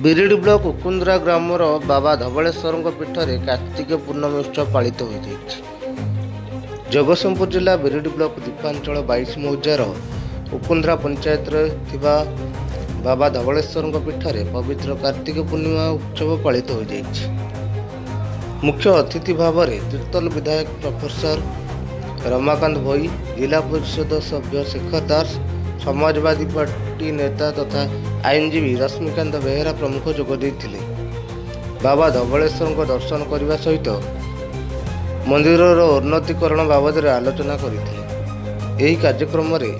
बिरिडी block उकुंद्रा grammar बाबा धवलेश्वर पीठ में कार्तिक पूर्णमी उत्सव पालित हो जगतसिंहपुर जिला बिरिडी ब्लॉक दीपांचल 22 मौजार उकुंद्रा पंचायत बाबा धवलेश्वर पीठ में पवित्र कार्तिक पूर्णिमा उत्सव पालित हो मुख्य अतिथि भाव में तीर्तल विधायक प्रोफेसर रमाकांत भोई, जिला परिषद सभ्य शेखर दास, समाजवादी पार्टी नेता तथा आईनजीवी रश्मिकांत बेहेरा प्रमुख जोगदे बाबा धवलेश्वर दर्शन करने सहित मंदिरर उन्नतीकरण बाबद आलोचना करते कार्यक्रम में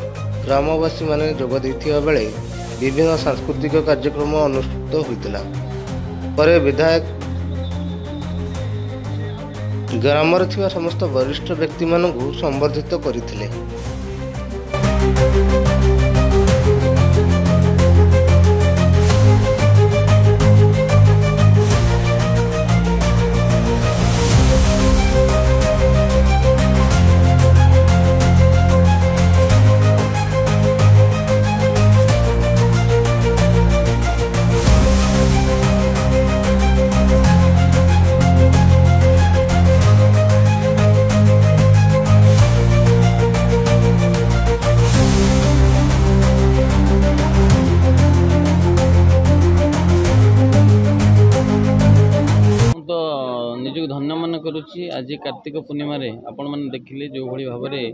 ग्रामवासी माने जोगदे बेले विभिन्न सांस्कृतिक कार्यक्रम अनुष्ठित होता पर विधायक ग्रामर थिबा समस्त वरिष्ठ व्यक्ति मानकु संबर्धित करथिले। निजक धन्य मन करुच्ची आज कार्तिक पूर्णिमा आपण मैंने देखिले जो भाई भाव में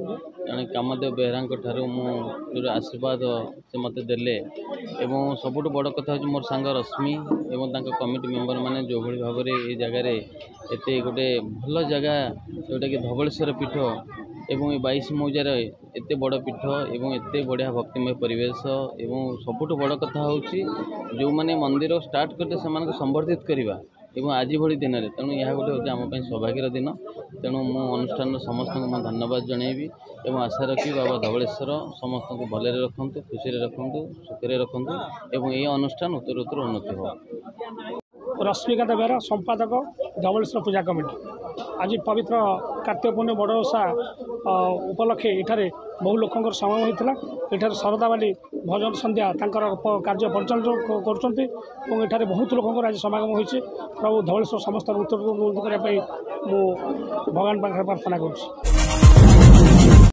जड़े कामदेव बेहरा जो आशीर्वाद से मत देले एवं सबुठ बड़ कथा हूँ मोर सांग रश्मि एवं कमिटी मेंबर माने जो भाई भाव में ये जगार एत गोटे भल जगह जोटा कि धवलेश्वर पीठ एवं 22 मौजार एत बड़ पीठ एवं एत बढ़िया भक्तिमय परिवेश एवं सबुठ बड़ कथा हूँ जो मैंने मंदिर स्टार्ट करते से संबर्धित करवा एवं आज भली दिन में तेणु यह गोटे हूँ आम सौभाग्यर दिन तेणु मु अनुष्ठान समस्त को धन्यवाद जनइबी एवं आशा रखी बाबा धवलेश्वर समस्त को भले रखु खुशी रखु सुखी रखु एवं ये अनुष्ठान उत्तर उन्नति हो। रश्मिकांत बेहरा संपादक धवलेश्वर पूजा कमिटी आज पवित्र कार्तिक पूर्णिमा बड़ ओषा उपलक्षे एठारे बहु लोकंर समागम होता है। शरदा बाली भजन संध्या कार्य परिचालन कर बहुत लोकंर आज समागम होती प्रभु धवलेश्वर समस्त उत्तर करने भगवान पाखे प्रार्थना करुँच।